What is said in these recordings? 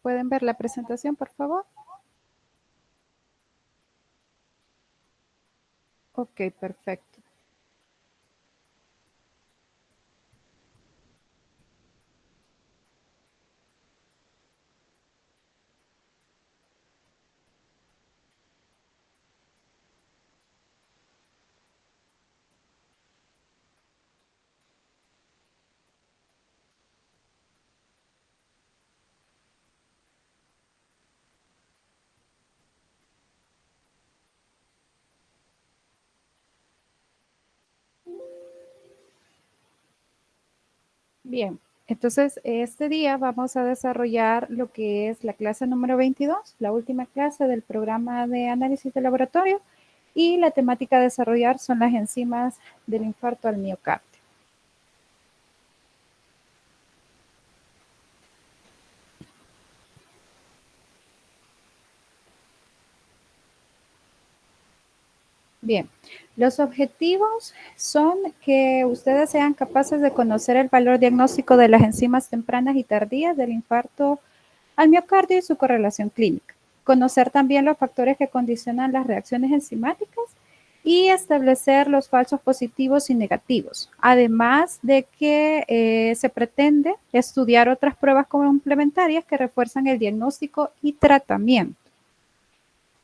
pueden ver la presentación, por favor? Ok, perfecto. Bien, entonces este día vamos a desarrollar lo que es la clase número 22, la última clase del programa de análisis de laboratorio, y la temática a desarrollar son las enzimas del infarto al miocardio. Bien, los objetivos son que ustedes sean capaces de conocer el valor diagnóstico de las enzimas tempranas y tardías del infarto al miocardio y su correlación clínica. Conocer también los factores que condicionan las reacciones enzimáticas y establecer los falsos positivos y negativos. Además de que se pretende estudiar otras pruebas complementarias que refuerzan el diagnóstico y tratamiento.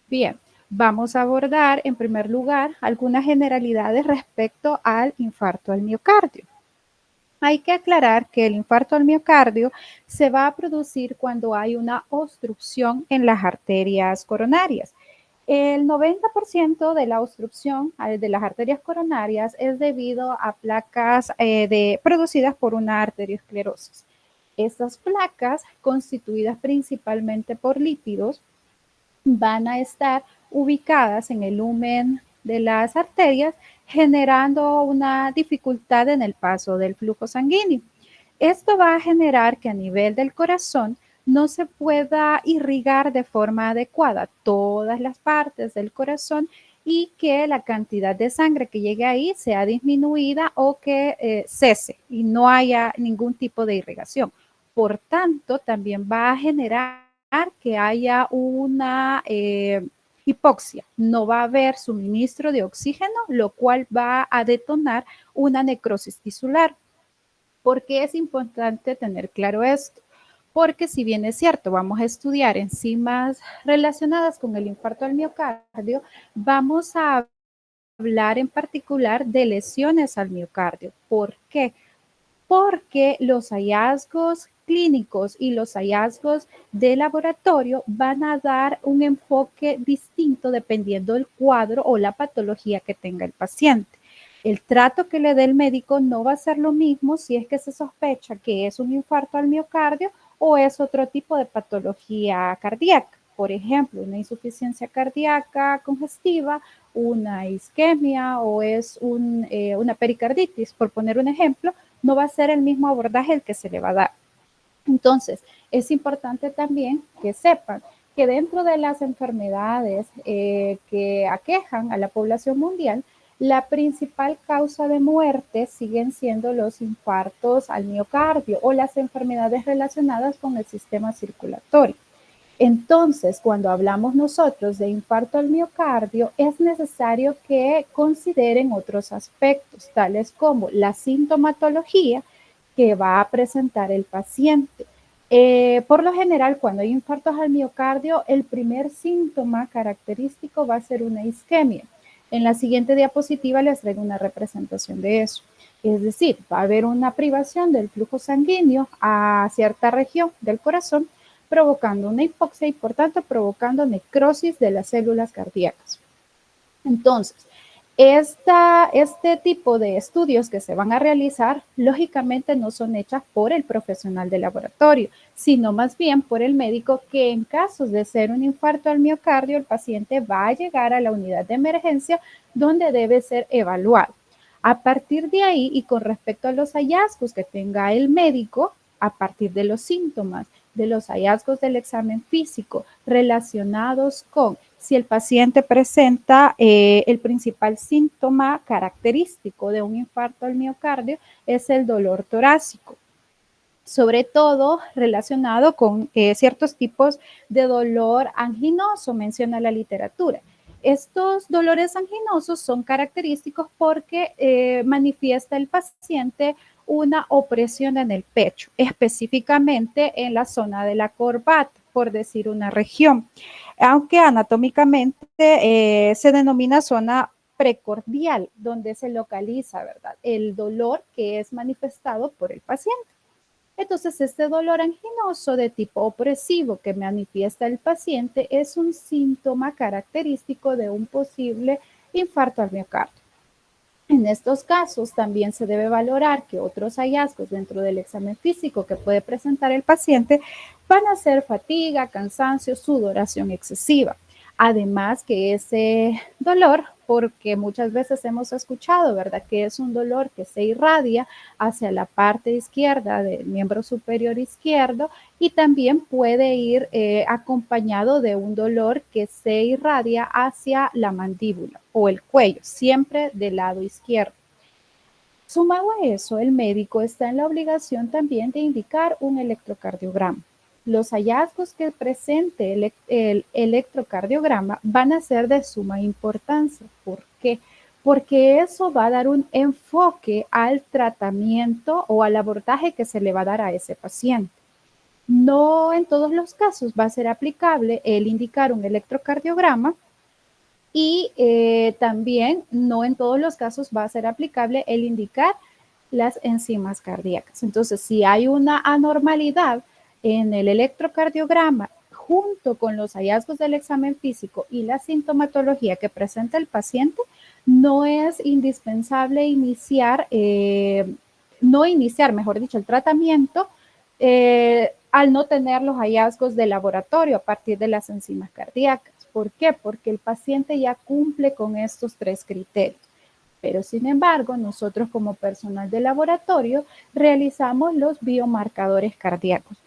Bien, vamos a abordar en primer lugar algunas generalidades respecto al infarto al miocardio. Hay que aclarar que el infarto al miocardio se va a producir cuando hay una obstrucción en las arterias coronarias. El 90% de la obstrucción de las arterias coronarias es debido a placas producidas por una arteriosclerosis. Estas placas, constituidas principalmente por lípidos, van a estar ubicadas en el lumen de las arterias, generando una dificultad en el paso del flujo sanguíneo. Esto va a generar que a nivel del corazón no se pueda irrigar de forma adecuada todas las partes del corazón y que la cantidad de sangre que llegue ahí sea disminuida o que cese y no haya ningún tipo de irrigación. Por tanto, también va a generar que haya una hipoxia. No va a haber suministro de oxígeno, lo cual va a detonar una necrosis tisular. ¿Por qué es importante tener claro esto? Porque si bien es cierto, vamos a estudiar enzimas relacionadas con el infarto al miocardio, vamos a hablar en particular de lesiones al miocardio. ¿Por qué? Porque los hallazgos clínicos y los hallazgos de laboratorio van a dar un enfoque distinto dependiendo del cuadro o la patología que tenga el paciente. El trato que le dé el médico no va a ser lo mismo si es que se sospecha que es un infarto al miocardio o es otro tipo de patología cardíaca. Por ejemplo, una insuficiencia cardíaca congestiva, una isquemia o es una pericarditis, por poner un ejemplo, no va a ser el mismo abordaje el que se le va a dar. Entonces, es importante también que sepan que dentro de las enfermedades que aquejan a la población mundial, la principal causa de muerte siguen siendo los infartos al miocardio o las enfermedades relacionadas con el sistema circulatorio. Entonces, cuando hablamos nosotros de infarto al miocardio, es necesario que consideren otros aspectos, tales como la sintomatología que va a presentar el paciente. Por lo general, cuando hay infartos al miocardio, el primer síntoma característico va a ser una isquemia. En la siguiente diapositiva les traigo una representación de eso. Es decir, va a haber una privación del flujo sanguíneo a cierta región del corazón, provocando una hipoxia y por tanto provocando necrosis de las células cardíacas. Entonces, este tipo de estudios que se van a realizar, lógicamente no son hechas por el profesional de laboratorio, sino más bien por el médico que en casos de ser un infarto al miocardio, el paciente va a llegar a la unidad de emergencia donde debe ser evaluado. A partir de ahí y con respecto a los hallazgos que tenga el médico, a partir de los síntomas, de los hallazgos del examen físico relacionados con si el paciente presenta el principal síntoma característico de un infarto al miocardio es el dolor torácico. sobre todo relacionado con ciertos tipos de dolor anginoso, menciona la literatura. Estos dolores anginosos son característicos porque manifiesta el paciente una opresión en el pecho, específicamente en la zona de la corbata, por decir una región, aunque anatómicamente se denomina zona precordial, donde se localiza, ¿verdad?, el dolor que es manifestado por el paciente. Entonces, este dolor anginoso de tipo opresivo que manifiesta el paciente es un síntoma característico de un posible infarto al miocardio. En estos casos también se debe valorar que otros hallazgos dentro del examen físico que puede presentar el paciente van a ser fatiga, cansancio, sudoración excesiva. Además que ese dolor, porque muchas veces hemos escuchado, ¿verdad?, que es un dolor que se irradia hacia la parte izquierda del miembro superior izquierdo y también puede ir acompañado de un dolor que se irradia hacia la mandíbula o el cuello, siempre del lado izquierdo. Sumado a eso, el médico está en la obligación también de indicar un electrocardiograma. Los hallazgos que presente el electrocardiograma van a ser de suma importancia. ¿Por qué? Porque eso va a dar un enfoque al tratamiento o al abordaje que se le va a dar a ese paciente. No en todos los casos va a ser aplicable el indicar un electrocardiograma y también no en todos los casos va a ser aplicable el indicar las enzimas cardíacas. Entonces, si hay una anormalidad en el electrocardiograma junto con los hallazgos del examen físico y la sintomatología que presenta el paciente, no es indispensable mejor dicho, el tratamiento al no tener los hallazgos de laboratorio a partir de las enzimas cardíacas. ¿Por qué? Porque el paciente ya cumple con estos 3 criterios. Pero sin embargo, nosotros como personal de laboratorio realizamos los biomarcadores cardíacos.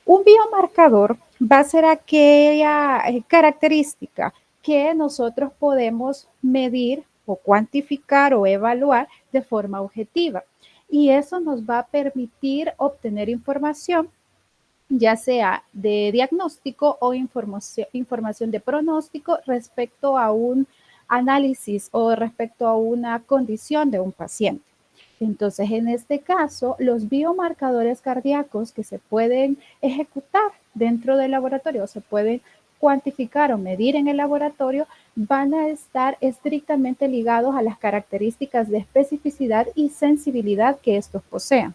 Un biomarcador va a ser aquella característica que nosotros podemos medir o cuantificar o evaluar de forma objetiva. Y eso nos va a permitir obtener información, ya sea de diagnóstico o información de pronóstico respecto a un análisis o respecto a una condición de un paciente. Entonces, en este caso, los biomarcadores cardíacos que se pueden ejecutar dentro del laboratorio, se pueden cuantificar o medir en el laboratorio, van a estar estrictamente ligados a las características de especificidad y sensibilidad que estos posean.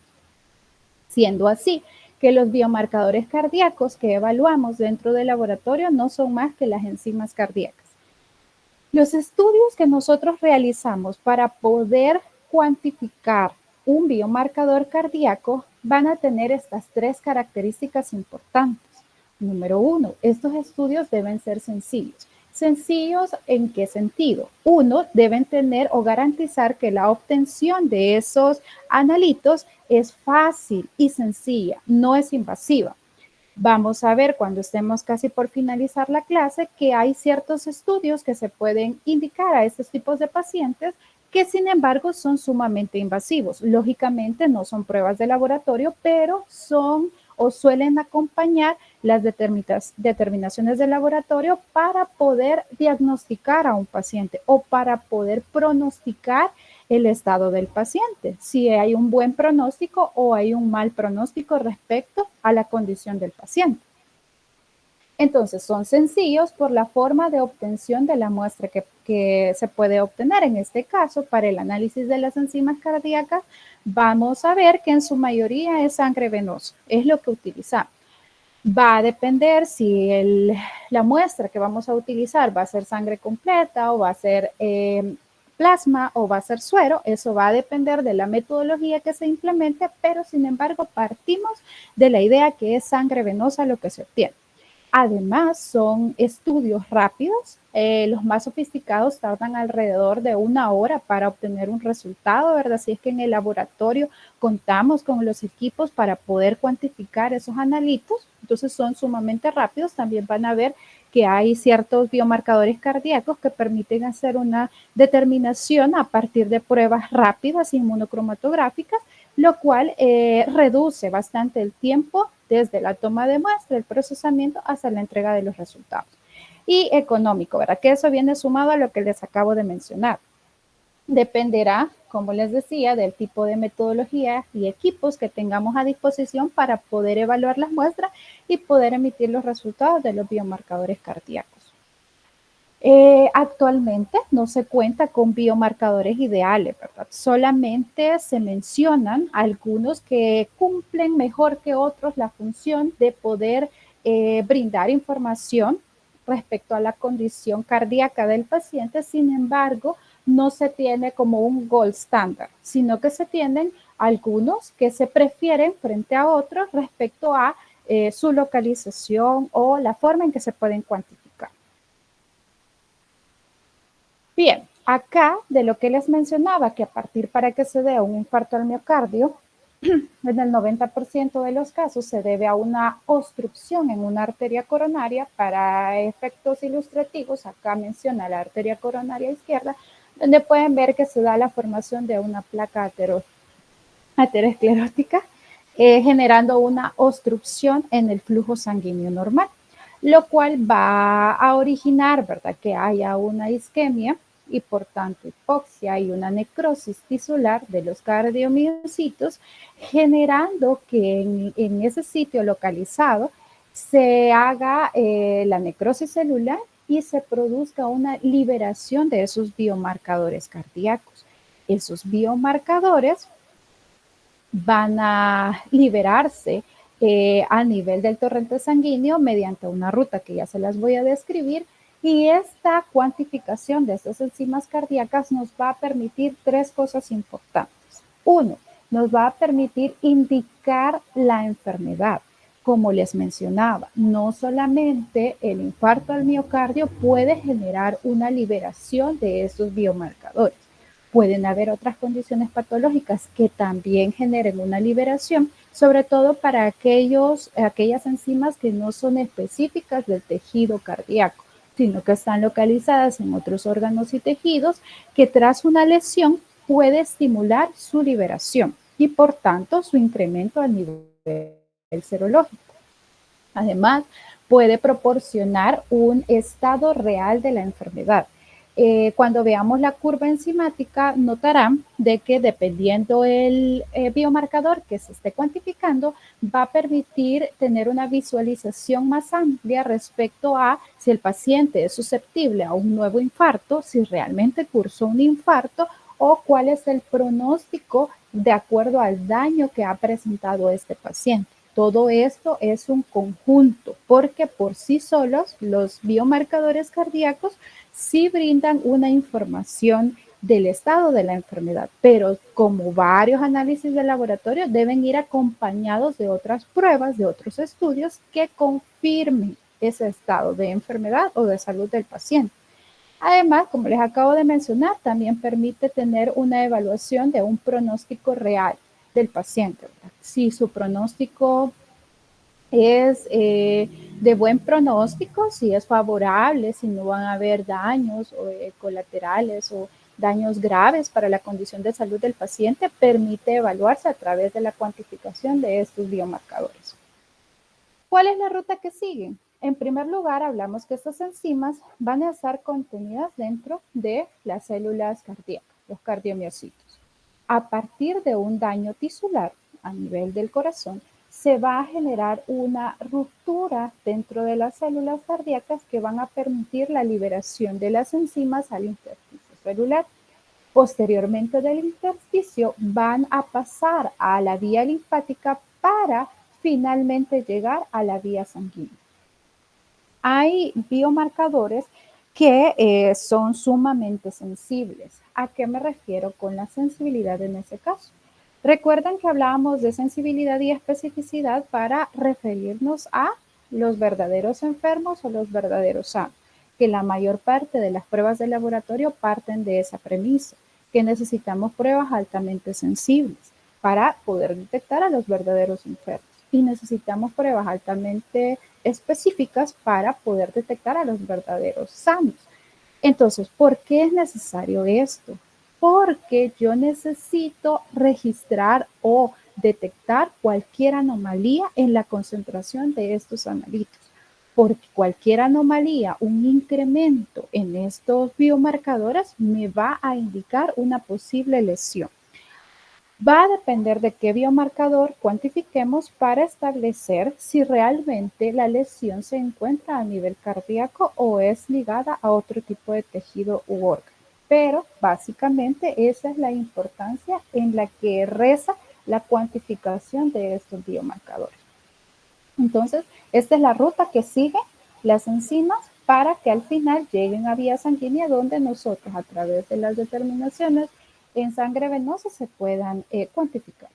Siendo así, que los biomarcadores cardíacos que evaluamos dentro del laboratorio no son más que las enzimas cardíacas. Los estudios que nosotros realizamos para poder cuantificar un biomarcador cardíaco van a tener estas 3 características importantes. Número 1, estos estudios deben ser sencillos. ¿Sencillos en qué sentido? 1, deben tener o garantizar que la obtención de esos analitos es fácil y sencilla, no es invasiva. Vamos a ver cuando estemos casi por finalizar la clase que hay ciertos estudios que se pueden indicar a estos tipos de pacientes que sin embargo son sumamente invasivos. Lógicamente no son pruebas de laboratorio, pero son o suelen acompañar las determinaciones del laboratorio para poder diagnosticar a un paciente o para poder pronosticar el estado del paciente, si hay un buen pronóstico o hay un mal pronóstico respecto a la condición del paciente. Entonces, son sencillos por la forma de obtención de la muestra que se puede obtener. En este caso, para el análisis de las enzimas cardíacas, vamos a ver que en su mayoría es sangre venosa, es lo que utilizamos. Va a depender si la muestra que vamos a utilizar va a ser sangre completa o va a ser plasma o va a ser suero. Eso va a depender de la metodología que se implemente, pero sin embargo partimos de la idea que es sangre venosa lo que se obtiene. Además, son estudios rápidos. Los más sofisticados tardan alrededor de 1 hora para obtener un resultado, ¿verdad? Si es que en el laboratorio contamos con los equipos para poder cuantificar esos analitos, entonces son sumamente rápidos. También van a ver que hay ciertos biomarcadores cardíacos que permiten hacer una determinación a partir de pruebas rápidas inmunocromatográficas, lo cual reduce bastante el tiempo desde la toma de muestra, el procesamiento, hasta la entrega de los resultados. Y económico, ¿verdad? Que eso viene sumado a lo que les acabo de mencionar. Dependerá, como les decía, del tipo de metodología y equipos que tengamos a disposición para poder evaluar las muestras y poder emitir los resultados de los biomarcadores cardíacos. Actualmente no se cuenta con biomarcadores ideales, ¿verdad? Solamente se mencionan algunos que cumplen mejor que otros la función de poder brindar información respecto a la condición cardíaca del paciente. Sin embargo, no se tiene como un gold standard, sino que se tienen algunos que se prefieren frente a otros respecto a su localización o la forma en que se pueden cuantificar. Bien, acá de lo que les mencionaba, que a partir para que se dé un infarto al miocardio, en el 90% de los casos se debe a una obstrucción en una arteria coronaria. Para efectos ilustrativos, acá menciona la arteria coronaria izquierda, donde pueden ver que se da la formación de una placa aterosclerótica, generando una obstrucción en el flujo sanguíneo normal, lo cual va a originar, ¿verdad?, que haya una isquemia y por tanto hipoxia y una necrosis tisular de los cardiomiocitos, generando que en ese sitio localizado se haga la necrosis celular y se produzca una liberación de esos biomarcadores cardíacos. Esos biomarcadores van a liberarse a nivel del torrente sanguíneo mediante una ruta que ya se las voy a describir, y esta cuantificación de estas enzimas cardíacas nos va a permitir tres cosas importantes. Uno, nos va a permitir indicar la enfermedad. Como les mencionaba, no solamente el infarto al miocardio puede generar una liberación de estos biomarcadores. Pueden haber otras condiciones patológicas que también generen una liberación, sobre todo para aquellas enzimas que no son específicas del tejido cardíaco, sino que están localizadas en otros órganos y tejidos, que tras una lesión puede estimular su liberación y por tanto su incremento a nivel serológico. Además, puede proporcionar un estado real de la enfermedad. Cuando veamos la curva enzimática, notarán de que dependiendo el biomarcador que se esté cuantificando, va a permitir tener una visualización más amplia respecto a si el paciente es susceptible a un nuevo infarto, si realmente cursó un infarto o cuál es el pronóstico de acuerdo al daño que ha presentado este paciente. Todo esto es un conjunto, porque por sí solos los biomarcadores cardíacos sí brindan una información del estado de la enfermedad, pero como varios análisis de laboratorio deben ir acompañados de otras pruebas, de otros estudios que confirmen ese estado de enfermedad o de salud del paciente. Además, como les acabo de mencionar, también permite tener una evaluación de un pronóstico real del paciente, ¿verdad? Si su pronóstico es de buen pronóstico, si es favorable, si no van a haber daños colaterales o daños graves para la condición de salud del paciente, permite evaluarse a través de la cuantificación de estos biomarcadores. ¿Cuál es la ruta que siguen? En primer lugar, hablamos que estas enzimas van a estar contenidas dentro de las células cardíacas, los cardiomiocitos. A partir de un daño tisular a nivel del corazón, se va a generar una ruptura dentro de las células cardíacas que van a permitir la liberación de las enzimas al intersticio celular. Posteriormente del intersticio van a pasar a la vía linfática para finalmente llegar a la vía sanguínea. Hay biomarcadores que son sumamente sensibles. ¿A qué me refiero con la sensibilidad en ese caso? Recuerdan que hablábamos de sensibilidad y especificidad para referirnos a los verdaderos enfermos o los verdaderos sanos, que la mayor parte de las pruebas de laboratorio parten de esa premisa, que necesitamos pruebas altamente sensibles para poder detectar a los verdaderos enfermos, y necesitamos pruebas altamente específicas para poder detectar a los verdaderos sanos. Entonces, ¿por qué es necesario esto? porque yo necesito registrar o detectar cualquier anomalía en la concentración de estos analitos. Porque cualquier anomalía, un incremento en estos biomarcadores me va a indicar una posible lesión. Va a depender de qué biomarcador cuantifiquemos para establecer si realmente la lesión se encuentra a nivel cardíaco o es ligada a otro tipo de tejido u órgano. Pero básicamente esa es la importancia en la que reza la cuantificación de estos biomarcadores. Entonces, esta es la ruta que siguen las enzimas para que al final lleguen a vía sanguínea donde nosotros a través de las determinaciones en sangre venosa se puedan cuantificar.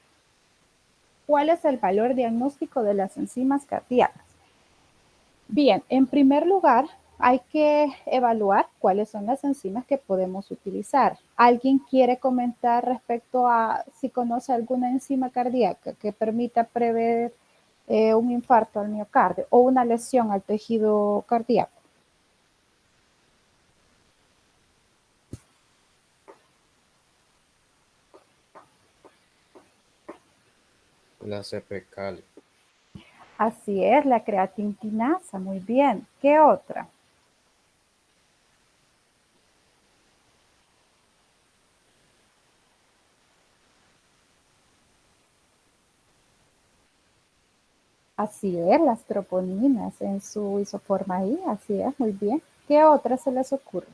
¿Cuál es el valor diagnóstico de las enzimas cardíacas? Bien, en primer lugar, hay que evaluar cuáles son las enzimas que podemos utilizar. ¿Alguien quiere comentar respecto a si conoce alguna enzima cardíaca que permita prever un infarto al miocardio o una lesión al tejido cardíaco? La CPK. Así es, la creatinquinasa, muy bien. ¿Qué otra? Así es, las troponinas en su isoforma I, así es, muy bien. ¿Qué otra se les ocurre?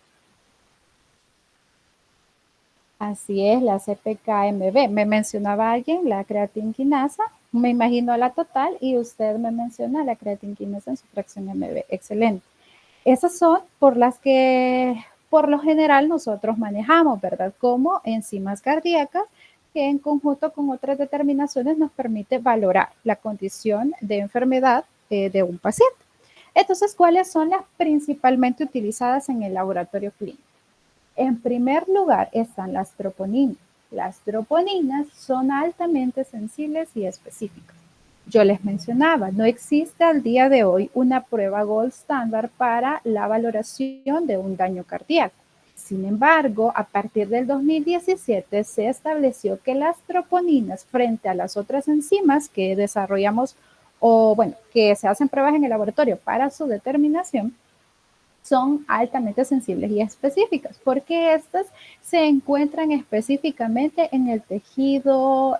Así es, la CPKMB. Me mencionaba alguien la creatinquinasa, me imagino la total, y usted me menciona la creatinquinasa en su fracción MB. Excelente. Esas son por las que por lo general nosotros manejamos, ¿verdad? Como enzimas cardíacas que en conjunto con otras determinaciones nos permite valorar la condición de enfermedad de un paciente. Entonces, ¿cuáles son las principalmente utilizadas en el laboratorio clínico? En primer lugar están las troponinas. Las troponinas son altamente sensibles y específicas. Yo les mencionaba, no existe al día de hoy una prueba gold standard para la valoración de un daño cardíaco. Sin embargo, a partir del 2017 se estableció que las troponinas frente a las otras enzimas que desarrollamos o bueno, que se hacen pruebas en el laboratorio para su determinación, son altamente sensibles y específicas, porque estas se encuentran específicamente en el tejido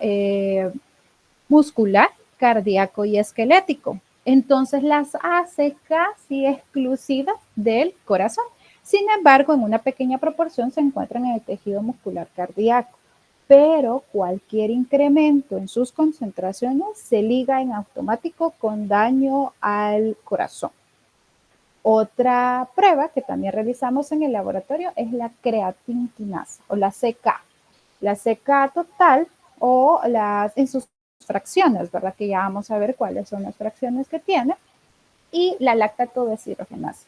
muscular, cardíaco y esquelético. Entonces las hace casi exclusivas del corazón. Sin embargo, en una pequeña proporción se encuentran en el tejido muscular cardíaco, pero cualquier incremento en sus concentraciones se liga en automático con daño al corazón. Otra prueba que también realizamos en el laboratorio es la creatinquinasa o la CK. La CK total o las en sus fracciones, ¿verdad? Que ya vamos a ver cuáles son las fracciones que tiene. Y la lactato deshidrogenasa.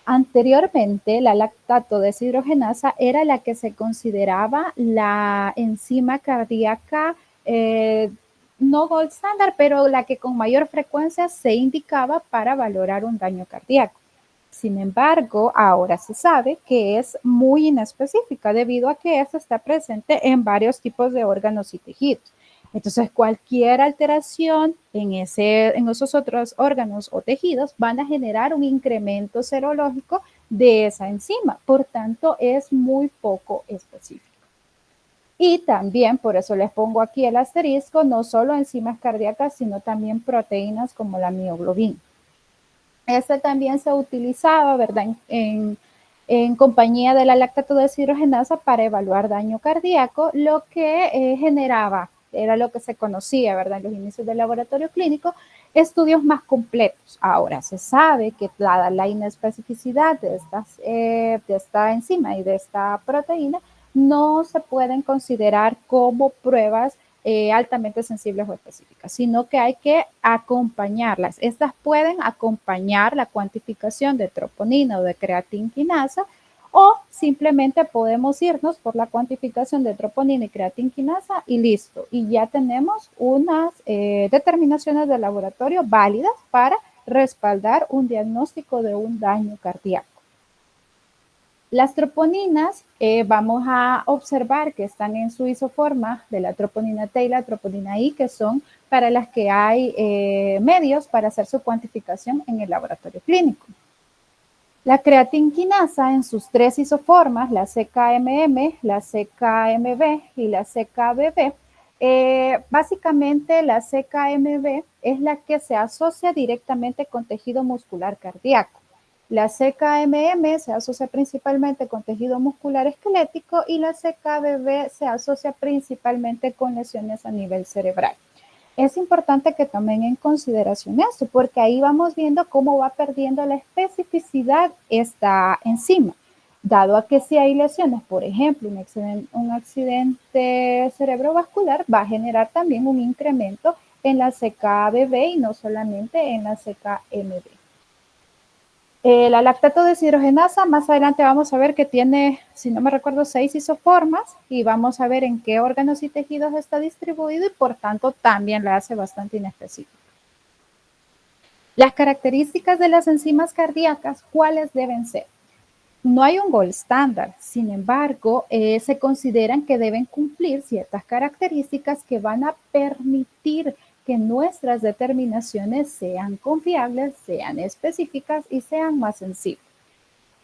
Anteriormente, la lactato deshidrogenasa era la que se consideraba la enzima cardíaca no gold standard, pero la que con mayor frecuencia se indicaba para valorar un daño cardíaco. Sin embargo, ahora se sabe que es muy inespecífica debido a que esta está presente en varios tipos de órganos y tejidos. Entonces, cualquier alteración en esos otros órganos o tejidos van a generar un incremento serológico de esa enzima. Por tanto, es muy poco específico. Y también, por eso les pongo aquí el asterisco, no solo enzimas cardíacas, sino también proteínas como la mioglobina. Este también se utilizaba, ¿verdad? En compañía de la lactato deshidrogenasa para evaluar daño cardíaco, lo que generaba, era lo que se conocía, ¿verdad? En los inicios del laboratorio clínico, estudios más completos. Ahora se sabe que dada la inespecificidad de esta enzima y de esta proteína, no se pueden considerar como pruebas altamente sensibles o específicas, sino que hay que acompañarlas. Estas pueden acompañar la cuantificación de troponina o de creatinquinasa o simplemente podemos irnos por la cuantificación de troponina y creatinquinasa y listo. Y ya tenemos unas determinaciones de laboratorio válidas para respaldar un diagnóstico de un daño cardíaco. Las troponinas vamos a observar que están en su isoforma de la troponina T y la troponina I, que son para las que hay medios para hacer su cuantificación en el laboratorio clínico. La creatinquinasa en sus tres isoformas, la CKMM, la CKMB y la CKBB, básicamente la CKMB es la que se asocia directamente con tejido muscular cardíaco. La CKMM se asocia principalmente con tejido muscular esquelético y la CKBB se asocia principalmente con lesiones a nivel cerebral. Es importante que tomen en consideración esto, porque ahí vamos viendo cómo va perdiendo la especificidad esta enzima, dado a que si hay lesiones, por ejemplo, un accidente cerebrovascular va a generar también un incremento en la CKBB y no solamente en la CKMB. La lactato deshidrogenasa, más adelante vamos a ver que tiene, si no me recuerdo, 6 isoformas y vamos a ver en qué órganos y tejidos está distribuido y por tanto también la hace bastante inespecífica. Las características de las enzimas cardíacas, ¿cuáles deben ser? No hay un gold estándar, sin embargo, se consideran que deben cumplir ciertas características que van a permitir que nuestras determinaciones sean confiables, sean específicas y sean más sensibles.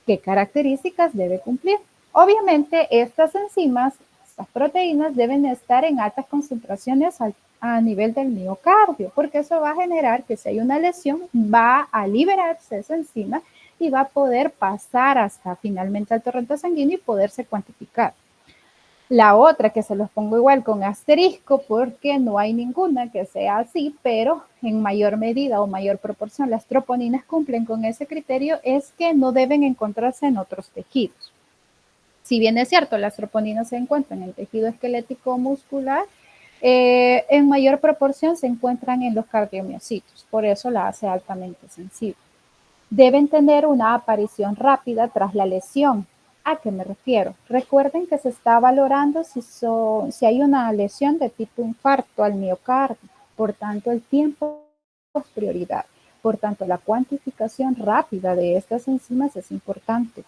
¿Qué características debe cumplir? Obviamente, estas enzimas, estas proteínas deben estar en altas concentraciones a nivel del miocardio, porque eso va a generar que si hay una lesión, va a liberarse esa enzima y va a poder pasar hasta finalmente al torrente sanguíneo y poderse cuantificar. La otra que se los pongo igual con asterisco porque no hay ninguna que sea así, pero en mayor medida o mayor proporción las troponinas cumplen con ese criterio, es que no deben encontrarse en otros tejidos. Si bien es cierto, las troponinas se encuentran en el tejido esquelético muscular, en mayor proporción se encuentran en los cardiomiocitos, por eso la hace altamente sensible. Deben tener una aparición rápida tras la lesión. ¿A qué me refiero? Recuerden que se está valorando si hay una lesión de tipo infarto al miocardio, por tanto el tiempo es prioridad. Por tanto, la cuantificación rápida de estas enzimas es importante.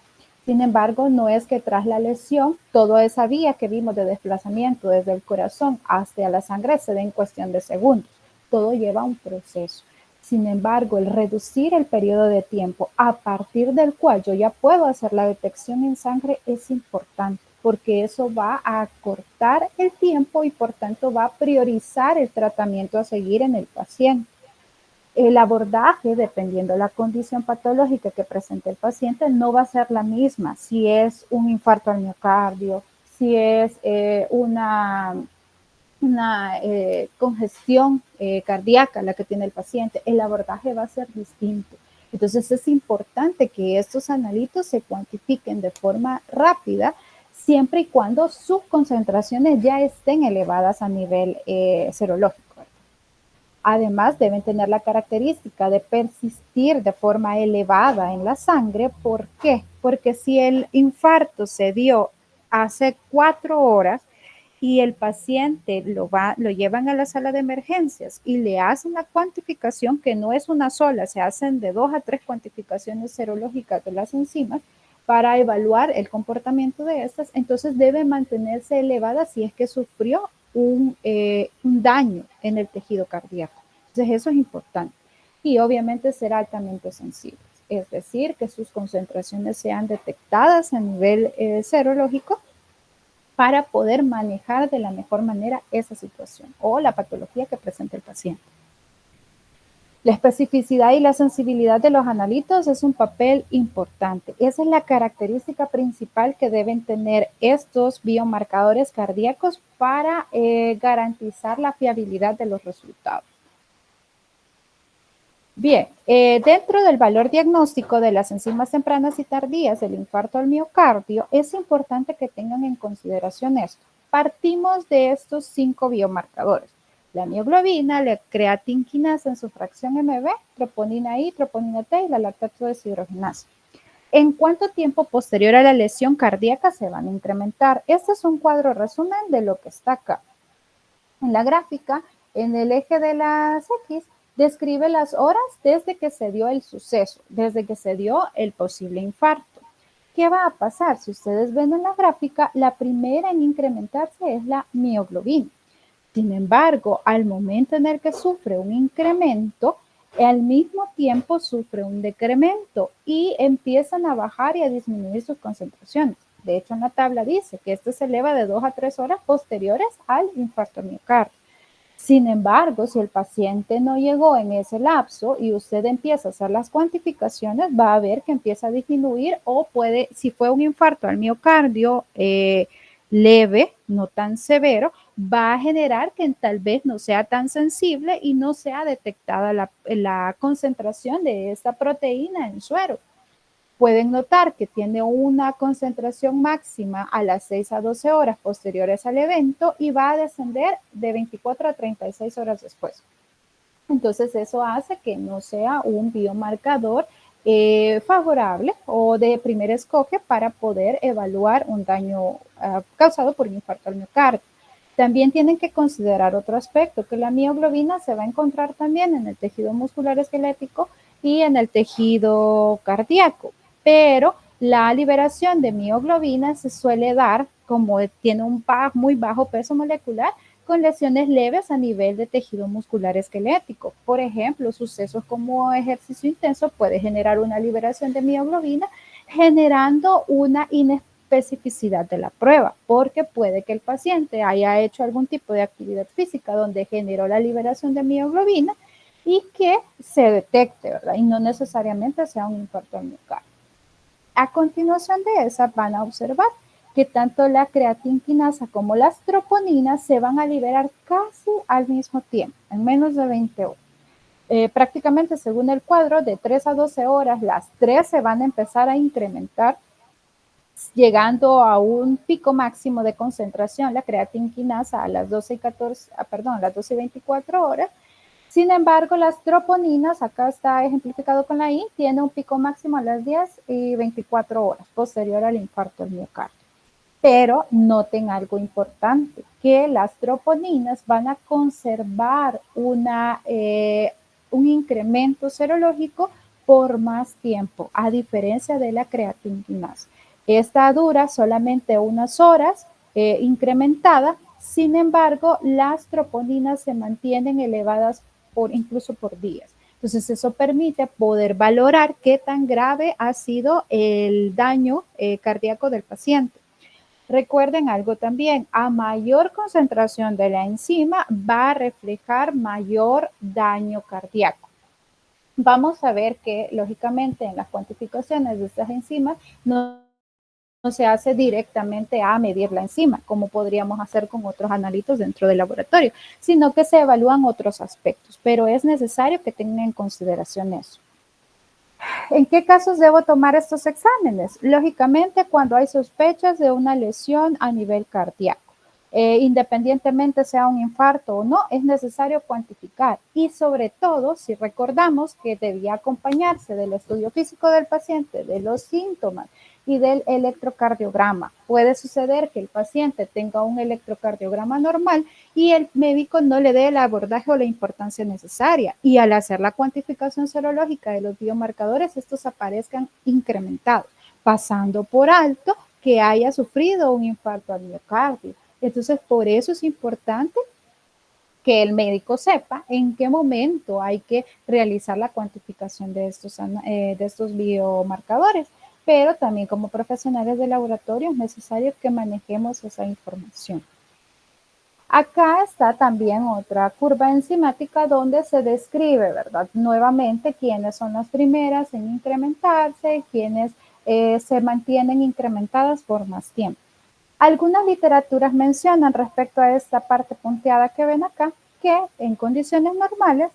Sin embargo, no es que tras la lesión, toda esa vía que vimos de desplazamiento desde el corazón hasta la sangre se dé en cuestión de segundos. Todo lleva un proceso. Sin embargo, el reducir el periodo de tiempo a partir del cual yo ya puedo hacer la detección en sangre es importante, porque eso va a acortar el tiempo y por tanto va a priorizar el tratamiento a seguir en el paciente. El abordaje, dependiendo de la condición patológica que presente el paciente, no va a ser la misma. Si es un infarto al miocardio, si es una congestión cardíaca la que tiene el paciente, el abordaje va a ser distinto. Entonces es importante que estos analitos se cuantifiquen de forma rápida, siempre y cuando sus concentraciones ya estén elevadas a nivel serológico. Además, deben tener la característica de persistir de forma elevada en la sangre. ¿Por qué? Porque si el infarto se dio hace 4 horas, y el paciente lo llevan a la sala de emergencias y le hacen la cuantificación, que no es una sola, se hacen de 2 a 3 cuantificaciones serológicas de las enzimas para evaluar el comportamiento de estas, entonces debe mantenerse elevada si es que sufrió un daño en el tejido cardíaco. Entonces eso es importante. Y obviamente ser altamente sensibles, es decir, que sus concentraciones sean detectadas a nivel serológico para poder manejar de la mejor manera esa situación o la patología que presenta el paciente. La especificidad y la sensibilidad de los analitos es un papel importante. Esa es la característica principal que deben tener estos biomarcadores cardíacos para garantizar la fiabilidad de los resultados. Bien, dentro del valor diagnóstico de las enzimas tempranas y tardías del infarto al miocardio, es importante que tengan en consideración esto. Partimos de estos 5 biomarcadores: la mioglobina, la creatinquinasa en su fracción MB, troponina I, troponina T y la lactato deshidrogenasa. ¿En cuánto tiempo posterior a la lesión cardíaca se van a incrementar? Este es un cuadro resumen de lo que está acá. En la gráfica, en el eje de las X, describe las horas desde que se dio el suceso, desde que se dio el posible infarto. ¿Qué va a pasar? Si ustedes ven en la gráfica, la primera en incrementarse es la mioglobina. Sin embargo, al momento en el que sufre un incremento, al mismo tiempo sufre un decremento y empiezan a bajar y a disminuir sus concentraciones. De hecho, en la tabla dice que esto se eleva de 2 a 3 horas posteriores al infarto miocardio. Sin embargo, si el paciente no llegó en ese lapso y usted empieza a hacer las cuantificaciones, va a ver que empieza a disminuir o puede, si fue un infarto al miocardio leve, no tan severo, va a generar que tal vez no sea tan sensible y no sea detectada la concentración de esta proteína en suero. Pueden notar que tiene una concentración máxima a las 6 a 12 horas posteriores al evento y va a descender de 24 a 36 horas después. Entonces eso hace que no sea un biomarcador favorable o de primer escoge para poder evaluar un daño causado por un infarto al miocardio. También tienen que considerar otro aspecto, que la mioglobina se va a encontrar también en el tejido muscular esquelético y en el tejido cardíaco, pero la liberación de mioglobina se suele dar como tiene un muy bajo peso molecular con lesiones leves a nivel de tejido muscular esquelético. Por ejemplo, sucesos como ejercicio intenso puede generar una liberación de mioglobina generando una inespecificidad de la prueba, porque puede que el paciente haya hecho algún tipo de actividad física donde generó la liberación de mioglobina y que se detecte, ¿verdad? Y no necesariamente sea un infarto al miocardio. A continuación de esa van a observar que tanto la creatinquinasa como las troponinas se van a liberar casi al mismo tiempo, en menos de 20 horas. Prácticamente según el cuadro, de 3 a 12 horas, las tres se van a empezar a incrementar, llegando a un pico máximo de concentración, la creatinquinasa a las 12 y 14, perdón, a las 12 y 24 horas. Sin embargo, las troponinas, acá está ejemplificado con la I, tiene un pico máximo a las 10 y 24 horas, posterior al infarto del miocardio. Pero noten algo importante, que las troponinas van a conservar un incremento serológico por más tiempo, a diferencia de la creatinquinasa. Esta dura solamente unas horas incrementada, sin embargo, las troponinas se mantienen elevadas incluso por días. Entonces, eso permite poder valorar qué tan grave ha sido el daño cardíaco del paciente. Recuerden algo también, a mayor concentración de la enzima va a reflejar mayor daño cardíaco. Vamos a ver que, lógicamente, en las cuantificaciones de estas enzimas no se hace directamente a medir la enzima, como podríamos hacer con otros analitos dentro del laboratorio, sino que se evalúan otros aspectos, pero es necesario que tengan en consideración eso. ¿En qué casos debo tomar estos exámenes? Lógicamente, cuando hay sospechas de una lesión a nivel cardíaco. Independientemente sea un infarto o no, es necesario cuantificar y sobre todo si recordamos que debía acompañarse del estudio físico del paciente, de los síntomas y del electrocardiograma. Puede suceder que el paciente tenga un electrocardiograma normal y el médico no le dé el abordaje o la importancia necesaria y al hacer la cuantificación serológica de los biomarcadores, estos aparezcan incrementados, pasando por alto que haya sufrido un infarto al miocardio. Entonces, por eso es importante que el médico sepa en qué momento hay que realizar la cuantificación de estos biomarcadores, pero también como profesionales de laboratorio es necesario que manejemos esa información. Acá está también otra curva enzimática donde se describe, ¿verdad? Nuevamente, quiénes son las primeras en incrementarse, quiénes se mantienen incrementadas por más tiempo. Algunas literaturas mencionan respecto a esta parte punteada que ven acá, que en condiciones normales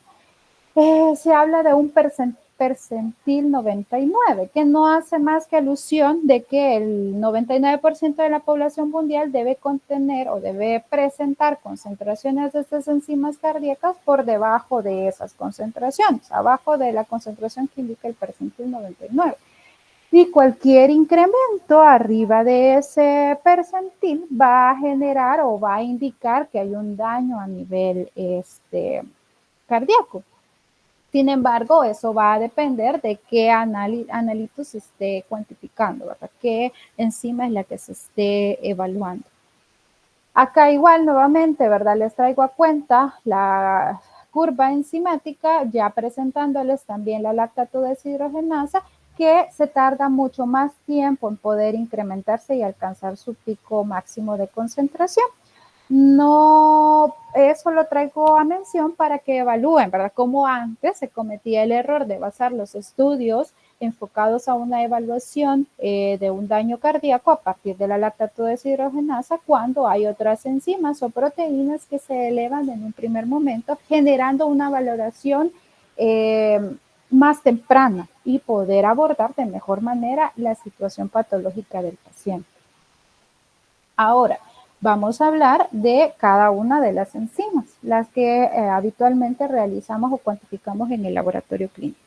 se habla de un percentil 99, que no hace más que alusión de que el 99% de la población mundial debe contener o debe presentar concentraciones de estas enzimas cardíacas por debajo de esas concentraciones, abajo de la concentración que indica el percentil 99. Y cualquier incremento arriba de ese percentil va a generar o va a indicar que hay un daño a nivel cardíaco. Sin embargo, eso va a depender de qué analito se esté cuantificando, ¿verdad? ¿Qué enzima es la que se esté evaluando? Acá igual nuevamente, ¿verdad? Les traigo a cuenta la curva enzimática, ya presentándoles también la lactato deshidrogenasa, que se tarda mucho más tiempo en poder incrementarse y alcanzar su pico máximo de concentración. No, eso lo traigo a mención para que evalúen, ¿verdad? Como antes se cometía el error de basar los estudios enfocados a una evaluación de un daño cardíaco a partir de la lactato deshidrogenasa cuando hay otras enzimas o proteínas que se elevan en un primer momento, generando una valoración más temprana y poder abordar de mejor manera la situación patológica del paciente. Ahora, vamos a hablar de cada una de las enzimas, las que habitualmente realizamos o cuantificamos en el laboratorio clínico.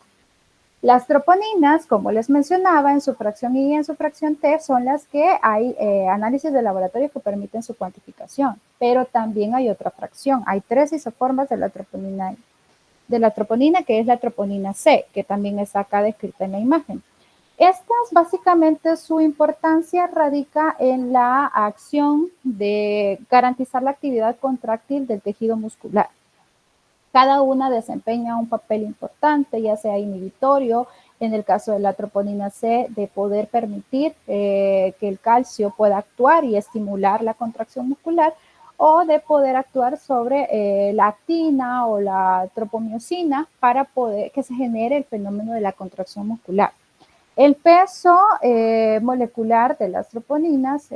Las troponinas, como les mencionaba, en su fracción I y en su fracción T son las que hay análisis de laboratorio que permiten su cuantificación, pero también hay otra fracción. Hay 3 isoformas de la troponina, que es la troponina C, que también está acá descrita en la imagen. Estas, básicamente, su importancia radica en la acción de garantizar la actividad contráctil del tejido muscular. Cada una desempeña un papel importante, ya sea inhibitorio, en el caso de la troponina C, de poder permitir que el calcio pueda actuar y estimular la contracción muscular, o de poder actuar sobre la actina o la tropomiosina para poder que se genere el fenómeno de la contracción muscular. El peso molecular de las troponinas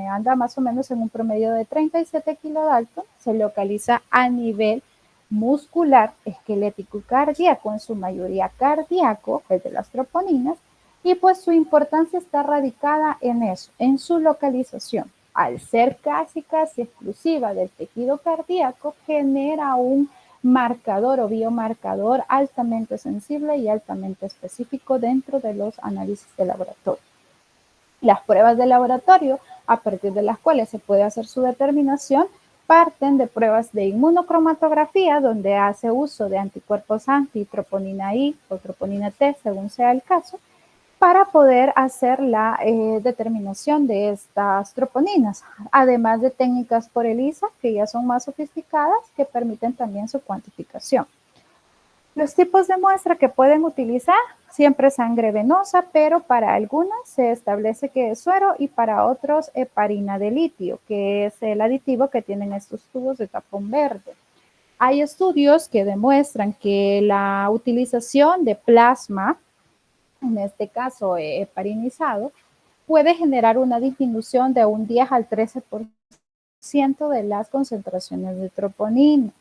anda más o menos en un promedio de 37 kilodalton. Se localiza a nivel muscular, esquelético y cardíaco, en su mayoría cardíaco, el de las troponinas, y pues su importancia está radicada en eso, en su localización. Al ser casi exclusiva del tejido cardíaco, genera un marcador o biomarcador altamente sensible y altamente específico dentro de los análisis de laboratorio. Las pruebas de laboratorio, a partir de las cuales se puede hacer su determinación, parten de pruebas de inmunocromatografía, donde hace uso de anticuerpos anti-troponina I o troponina T, según sea el caso, para poder hacer la determinación de estas troponinas, además de técnicas por ELISA, que ya son más sofisticadas, que permiten también su cuantificación. Los tipos de muestra que pueden utilizar, siempre sangre venosa, pero para algunas se establece que es suero y para otros heparina de litio, que es el aditivo que tienen estos tubos de tapón verde. Hay estudios que demuestran que la utilización de plasma, en este caso heparinizado, puede generar una disminución de un 10 al 13% de las concentraciones de troponina.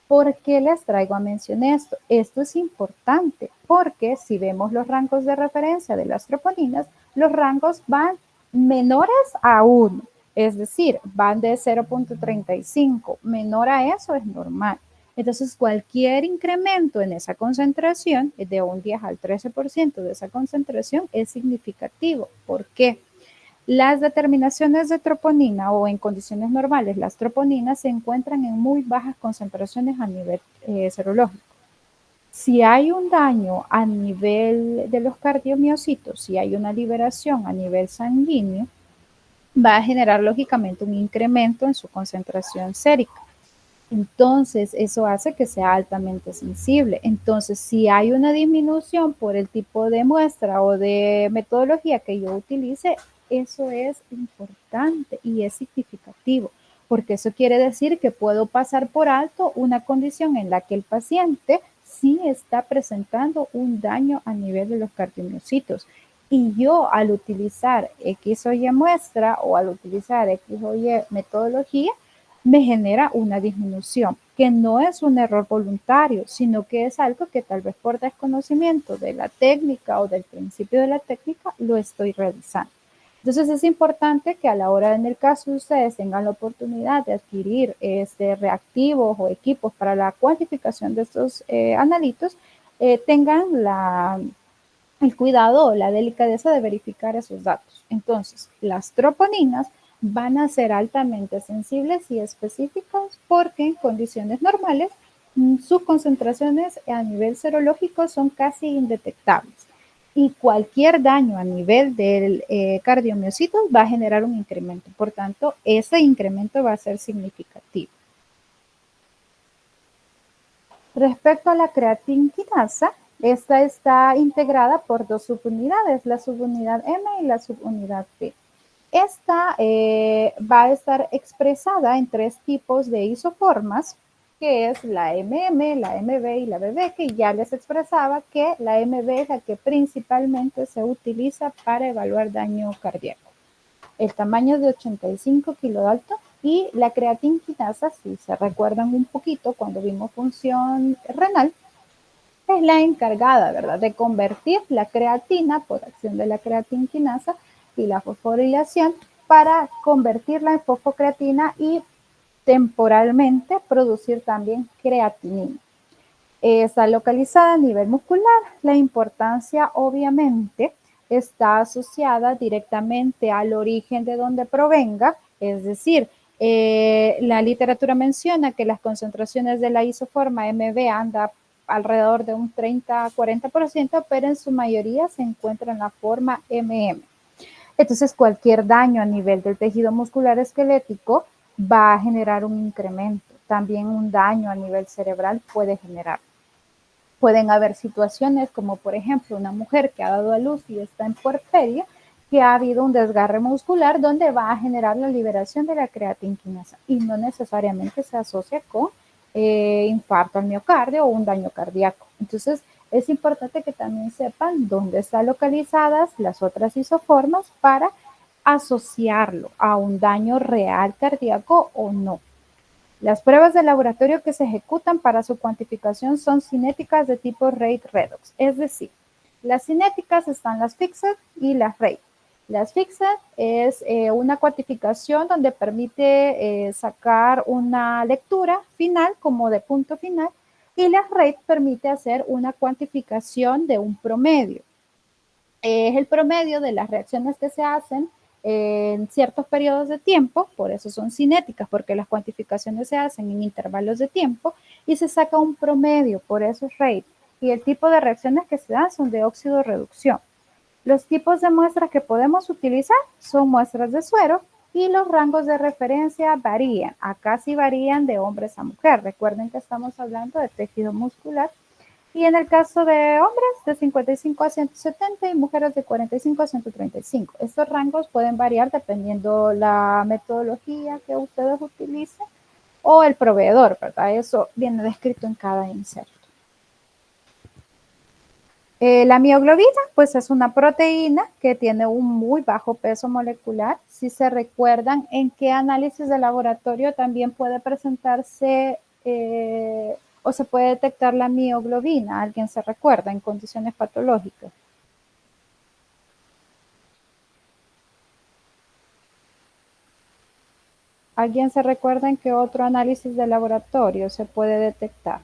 ¿Por qué les traigo a mención esto? Esto es importante porque si vemos los rangos de referencia de las troponinas, los rangos van menores a 1, es decir, van de 0.35. Menor a eso es normal. Entonces, cualquier incremento en esa concentración, de un 10 al 13% de esa concentración, es significativo. ¿Por qué? Las determinaciones de troponina o en condiciones normales, las troponinas se encuentran en muy bajas concentraciones a nivel serológico. Si hay un daño a nivel de los cardiomiocitos, si hay una liberación a nivel sanguíneo, va a generar lógicamente un incremento en su concentración sérica. Entonces, eso hace que sea altamente sensible. Entonces, si hay una disminución por el tipo de muestra o de metodología que yo utilice, eso es importante y es significativo, porque eso quiere decir que puedo pasar por alto una condición en la que el paciente sí está presentando un daño a nivel de los cardiomiocitos. Y yo al utilizar X o Y muestra o al utilizar X o Y metodología, me genera una disminución, que no es un error voluntario, sino que es algo que tal vez por desconocimiento de la técnica o del principio de la técnica lo estoy realizando. Entonces es importante que a la hora, en el caso de ustedes, tengan la oportunidad de adquirir reactivos o equipos para la cuantificación de estos analitos, tengan el cuidado o la delicadeza de verificar esos datos. Entonces, las troponinas van a ser altamente sensibles y específicas porque en condiciones normales sus concentraciones a nivel serológico son casi indetectables y cualquier daño a nivel del cardiomiocitos va a generar un incremento. Por tanto, ese incremento va a ser significativo. Respecto a la creatinquinasa, esta está integrada por dos subunidades, la subunidad M y la subunidad P. Esta va a estar expresada en tres tipos de isoformas, que es la MM, la MB y la BB, que ya les expresaba que la MB es la que principalmente se utiliza para evaluar daño cardíaco. El tamaño es de 85 kilodalton y la creatinquinasa, si se recuerdan un poquito cuando vimos función renal, es la encargada, ¿verdad?, de convertir la creatina por acción de la creatinquinasa y la fosforilación para convertirla en fosfocreatina y temporalmente producir también creatinina. Está localizada a nivel muscular. La importancia, obviamente, está asociada directamente al origen de donde provenga, es decir, la literatura menciona que las concentraciones de la isoforma MB anda alrededor de un 30-40%, pero en su mayoría se encuentra en la forma MM. Entonces, cualquier daño a nivel del tejido muscular esquelético va a generar un incremento. También un daño a nivel cerebral puede generar. Pueden haber situaciones como, por ejemplo, una mujer que ha dado a luz y está en puerperio, que ha habido un desgarre muscular donde va a generar la liberación de la creatinquinasa y no necesariamente se asocia con infarto al miocardio o un daño cardíaco. Entonces, es importante que también sepan dónde están localizadas las otras isoformas para asociarlo a un daño real cardíaco o no. Las pruebas de laboratorio que se ejecutan para su cuantificación son cinéticas de tipo rate-redox, es decir, las cinéticas están las fixed y las rate. Las fixed es una cuantificación donde permite sacar una lectura final como de punto final y las rate permite hacer una cuantificación de un promedio. Es el promedio de las reacciones que se hacen en ciertos periodos de tiempo, por eso son cinéticas, porque las cuantificaciones se hacen en intervalos de tiempo y se saca un promedio, por eso es rate. Y el tipo de reacciones que se dan son de óxido-reducción. Los tipos de muestras que podemos utilizar son muestras de suero y los rangos de referencia varían. Acá sí varían de hombres a mujer. Recuerden que estamos hablando de tejido muscular. Y en el caso de hombres, de 55 a 170 y mujeres de 45 a 135. Estos rangos pueden variar dependiendo la metodología que ustedes utilicen o el proveedor, ¿verdad? Eso viene descrito en cada inserto. La mioglobina, pues es una proteína que tiene un muy bajo peso molecular. Si se recuerdan en qué análisis de laboratorio también puede presentarse o se puede detectar la mioglobina, ¿alguien se recuerda en condiciones patológicas? ¿Alguien se recuerda en qué otro análisis de laboratorio se puede detectar?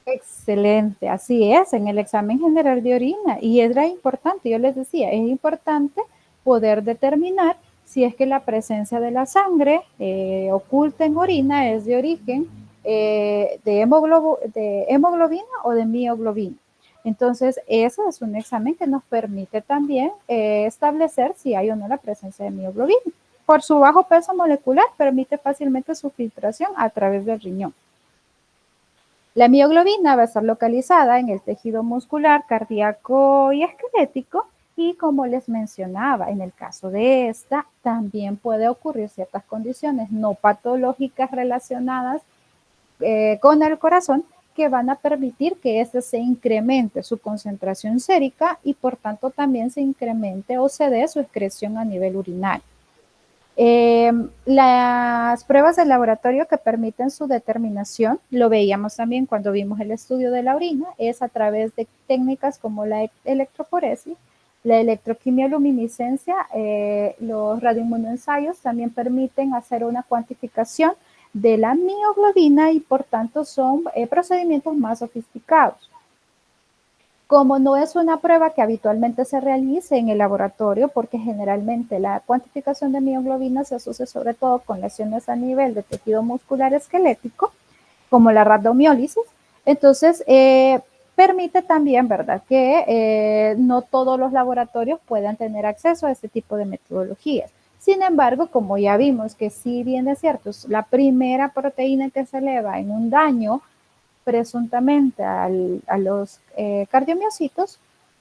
Excelente, así es, en el examen general de orina. Y era importante, yo les decía, es importante poder determinar si es que la presencia de la sangre oculta en orina es de origen de hemoglobina o de mioglobina. Entonces, ese es un examen que nos permite también establecer si hay o no la presencia de mioglobina. Por su bajo peso molecular, permite fácilmente su filtración a través del riñón. La mioglobina va a estar localizada en el tejido muscular, cardíaco y esquelético y como les mencionaba, en el caso de esta también puede ocurrir ciertas condiciones no patológicas relacionadas con el corazón que van a permitir que este se incremente su concentración sérica y por tanto también se incremente o se dé su excreción a nivel urinario. Las pruebas de laboratorio que permiten su determinación, lo veíamos también cuando vimos el estudio de la orina, es a través de técnicas como la electroforesis, la electroquimioluminiscencia, los radioinmunoensayos también permiten hacer una cuantificación de la mioglobina y por tanto son procedimientos más sofisticados. Como no es una prueba que habitualmente se realice en el laboratorio, porque generalmente la cuantificación de mioglobina se asocia sobre todo con lesiones a nivel de tejido muscular esquelético, como la rhabdomiólisis, entonces permite también, ¿verdad?, que no todos los laboratorios puedan tener acceso a este tipo de metodologías. Sin embargo, como ya vimos que si bien es cierto, es la primera proteína que se eleva en un daño presuntamente a los cardiomiocitos,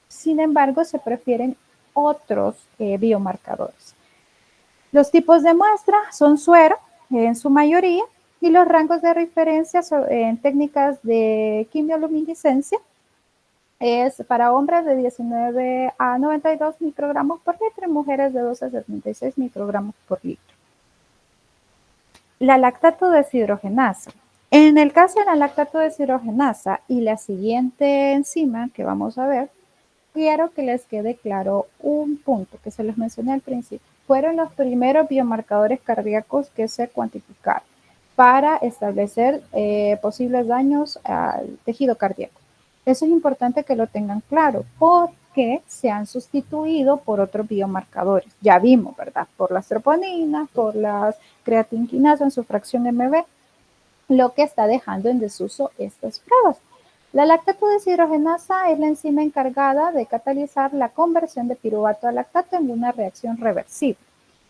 sin embargo, se prefieren otros biomarcadores. Los tipos de muestra son suero, en su mayoría, y los rangos de referencia en técnicas de quimioluminiscencia es para hombres de 19 a 92 microgramos por litro y mujeres de 12 a 76 microgramos por litro. La lactato deshidrogenasa. En el caso de la lactato deshidrogenasa y la siguiente enzima que vamos a ver, quiero que les quede claro un punto que se les mencioné al principio. Fueron los primeros biomarcadores cardíacos que se cuantificaron para establecer posibles daños al tejido cardíaco. Eso es importante que lo tengan claro porque se han sustituido por otros biomarcadores. Ya vimos, ¿verdad? Por las troponinas, por las creatinquinasas en su fracción MB, lo que está dejando en desuso estas pruebas. La lactato deshidrogenasa es la enzima encargada de catalizar la conversión de piruvato a lactato en una reacción reversible.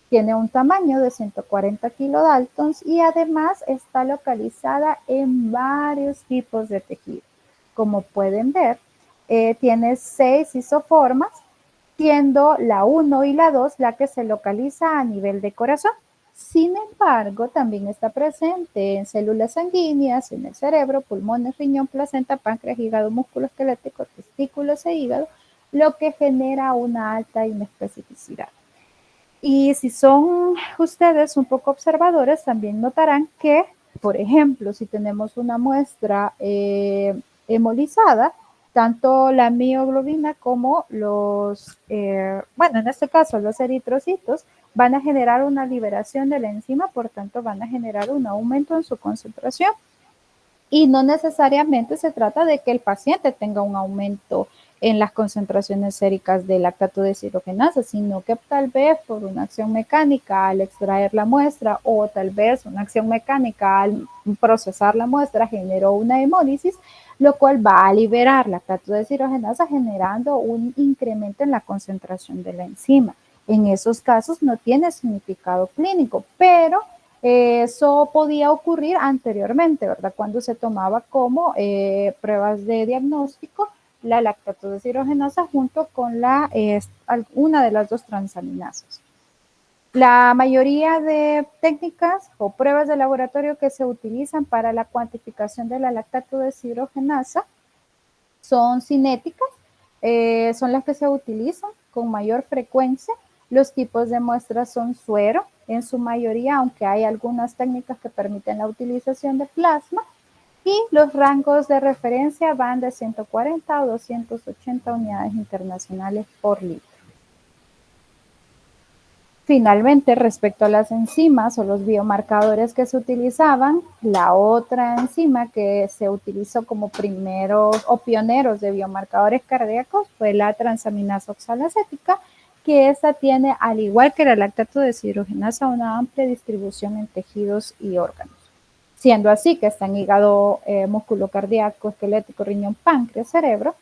Tiene un tamaño de 140 kilodaltons y además está localizada en varios tipos de tejido. Como pueden ver, tiene 6 isoformas, siendo la 1 y la 2 la que se localiza a nivel de corazón. Sin embargo, también está presente en células sanguíneas, en el cerebro, pulmones, riñón, placenta, páncreas, hígado, músculo esquelético, testículos e hígado, lo que genera una alta inespecificidad. Y si son ustedes un poco observadores, también notarán que, por ejemplo, si tenemos una muestra hemolizada, tanto la mioglobina como en este caso los eritrocitos, van a generar una liberación de la enzima, por tanto van a generar un aumento en su concentración. Y no necesariamente se trata de que el paciente tenga un aumento en las concentraciones séricas de lactato deshidrogenasa, sino que tal vez por una acción mecánica al extraer la muestra o tal vez una acción mecánica al procesar la muestra generó una hemólisis, lo cual va a liberar lactato deshidrogenasa generando un incremento en la concentración de la enzima. En esos casos no tiene significado clínico, pero eso podía ocurrir anteriormente, ¿verdad? Cuando se tomaba como pruebas de diagnóstico la lactato deshidrogenasa junto con una de las dos transaminasas. La mayoría de técnicas o pruebas de laboratorio que se utilizan para la cuantificación de la lactato deshidrogenasa son cinéticas, son las que se utilizan con mayor frecuencia. Los tipos de muestras son suero, en su mayoría, aunque hay algunas técnicas que permiten la utilización de plasma, y los rangos de referencia van de 140 a 280 unidades internacionales por litro. Finalmente, respecto a las enzimas o los biomarcadores que se utilizaban, la otra enzima que se utilizó como primeros o pioneros de biomarcadores cardíacos fue la transaminasa oxalacética, que esta tiene, al igual que la lactato deshidrogenasa, una amplia distribución en tejidos y órganos. Siendo así que está en hígado, músculo cardíaco, esquelético, riñón, páncreas, cerebro,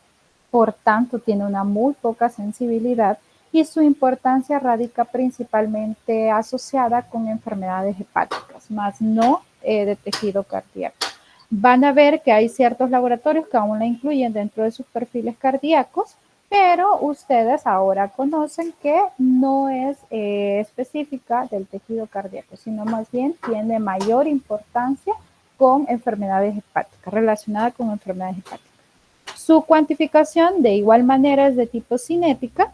por tanto tiene una muy poca sensibilidad y su importancia radica principalmente asociada con enfermedades hepáticas, más no de tejido cardíaco. Van a ver que hay ciertos laboratorios que aún la incluyen dentro de sus perfiles cardíacos, pero ustedes ahora conocen que no es específica del tejido cardíaco, sino más bien tiene mayor importancia con enfermedades hepáticas, relacionada con enfermedades hepáticas. Su cuantificación de igual manera es de tipo cinética.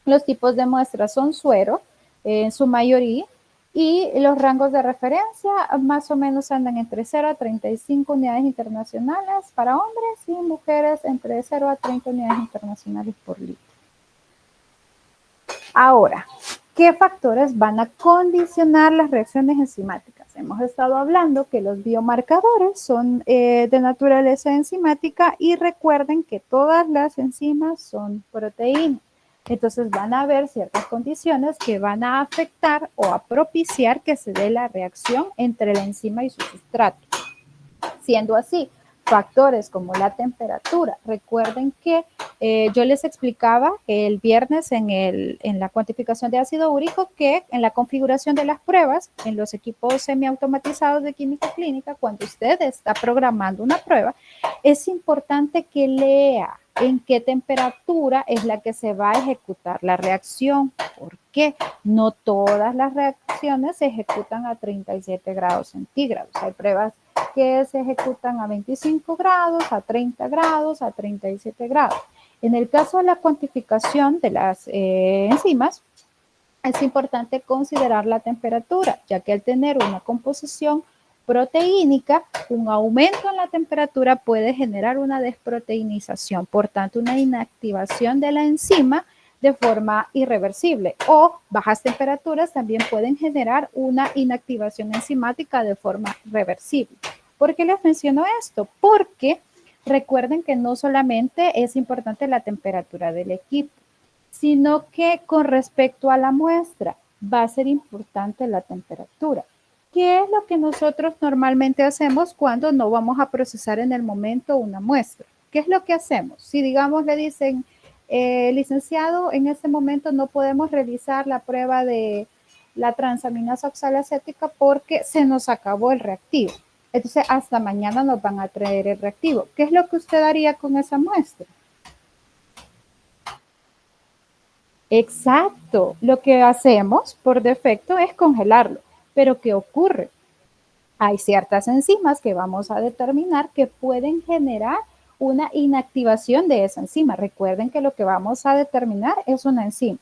Los tipos de muestras son suero, en su mayoría, y los rangos de referencia más o menos andan entre 0 a 35 unidades internacionales para hombres y mujeres entre 0 a 30 unidades internacionales por litro. Ahora, ¿qué factores van a condicionar las reacciones enzimáticas? hemos estado hablando que los biomarcadores son de naturaleza enzimática y recuerden que todas las enzimas son proteínas. Entonces van a haber ciertas condiciones que van a afectar o a propiciar que se dé la reacción entre la enzima y su sustrato. Siendo así, factores como la temperatura. Recuerden que yo les explicaba el viernes en la cuantificación de ácido úrico que en la configuración de las pruebas, en los equipos semiautomatizados de química clínica, cuando usted está programando una prueba, es importante que lea en qué temperatura es la que se va a ejecutar la reacción. ¿Por qué? No todas las reacciones se ejecutan a 37 grados centígrados. Hay pruebas que se ejecutan a 25 grados, a 30 grados, a 37 grados. En el caso de la cuantificación de las enzimas, es importante considerar la temperatura, ya que al tener una composición proteínica, un aumento en la temperatura puede generar una desproteinización, por tanto, una inactivación de la enzima de forma irreversible, o bajas temperaturas también pueden generar una inactivación enzimática de forma reversible. ¿Por qué les menciono esto? Porque recuerden que no solamente es importante la temperatura del equipo, sino que con respecto a la muestra va a ser importante la temperatura. ¿Qué es lo que nosotros normalmente hacemos cuando no vamos a procesar en el momento una muestra? ¿Qué es lo que hacemos? Si digamos le dicen, licenciado, en este momento no podemos realizar la prueba de la transaminasa oxalacética porque se nos acabó el reactivo. Entonces, hasta mañana nos van a traer el reactivo. ¿Qué es lo que usted haría con esa muestra? Exacto. Lo que hacemos por defecto es congelarlo. Pero ¿qué ocurre? Hay ciertas enzimas que vamos a determinar que pueden generar una inactivación de esa enzima. Recuerden que lo que vamos a determinar es una enzima.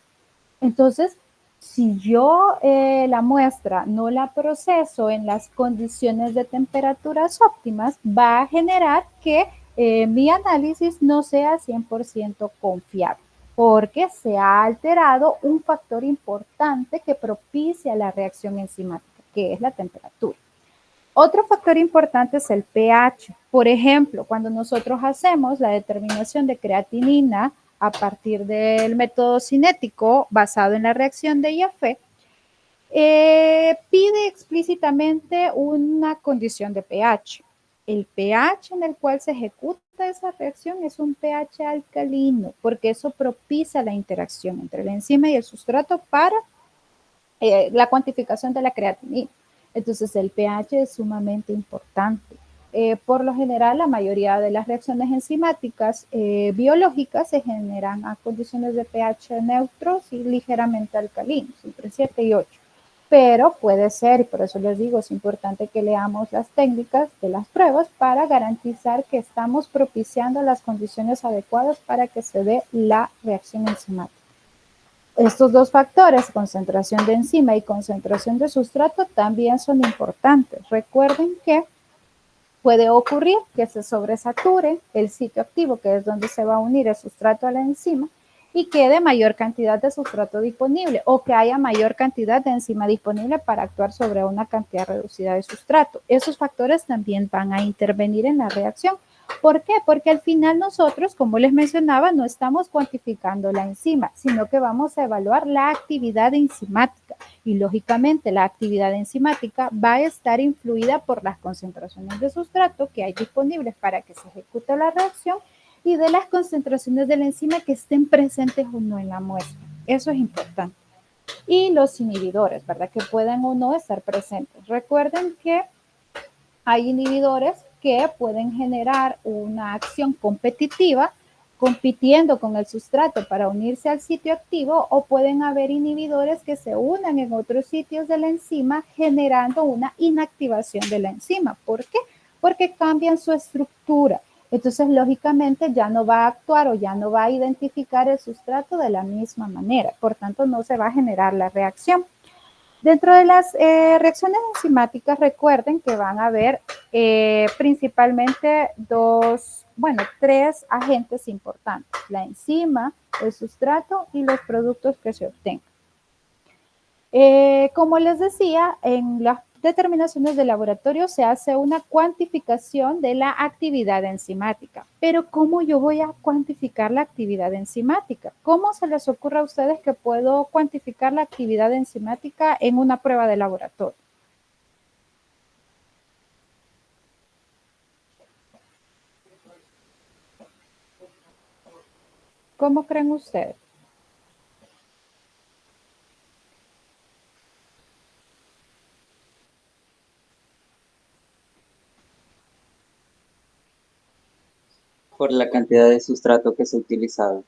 Entonces, si yo la muestra no la proceso en las condiciones de temperaturas óptimas, va a generar que mi análisis no sea 100% confiable, porque se ha alterado un factor importante que propicia la reacción enzimática, que es la temperatura. Otro factor importante es el pH. Por ejemplo, cuando nosotros hacemos la determinación de creatinina a partir del método cinético basado en la reacción de IAFE, pide explícitamente una condición de pH. El pH en el cual se ejecuta esa reacción es un pH alcalino, porque eso propicia la interacción entre la enzima y el sustrato para la cuantificación de la creatinina. Entonces, el pH es sumamente importante. Por lo general, la mayoría de las reacciones enzimáticas biológicas se generan a condiciones de pH neutros y ligeramente alcalinos, entre 7 y 8. Pero puede ser, y por eso les digo, es importante que leamos las técnicas de las pruebas para garantizar que estamos propiciando las condiciones adecuadas para que se dé la reacción enzimática. Estos dos factores, concentración de enzima y concentración de sustrato, también son importantes. Recuerden que puede ocurrir que se sobresature el sitio activo, que es donde se va a unir el sustrato a la enzima, y quede mayor cantidad de sustrato disponible o que haya mayor cantidad de enzima disponible para actuar sobre una cantidad reducida de sustrato. Esos factores también van a intervenir en la reacción. ¿Por qué? Porque al final nosotros, como les mencionaba, no estamos cuantificando la enzima, sino que vamos a evaluar la actividad enzimática. Y lógicamente la actividad enzimática va a estar influida por las concentraciones de sustrato que hay disponibles para que se ejecute la reacción y de las concentraciones de la enzima que estén presentes o no en la muestra. Eso es importante. Y los inhibidores, ¿verdad? Que pueden o no estar presentes. Recuerden que hay inhibidores que pueden generar una acción competitiva compitiendo con el sustrato para unirse al sitio activo, o pueden haber inhibidores que se unan en otros sitios de la enzima generando una inactivación de la enzima. ¿Por qué? Porque cambian su estructura. Entonces, lógicamente, ya no va a actuar o ya no va a identificar el sustrato de la misma manera. Por tanto, no se va a generar la reacción. Dentro de las reacciones enzimáticas, recuerden que van a haber principalmente tres agentes importantes: la enzima, el sustrato y los productos que se obtengan. Como les decía, determinaciones de laboratorio se hace una cuantificación de la actividad enzimática. Pero ¿cómo yo voy a cuantificar la actividad enzimática? ¿Cómo se les ocurre a ustedes que puedo cuantificar la actividad enzimática en una prueba de laboratorio? ¿Cómo creen ustedes? Por la cantidad de sustrato que se ha utilizado.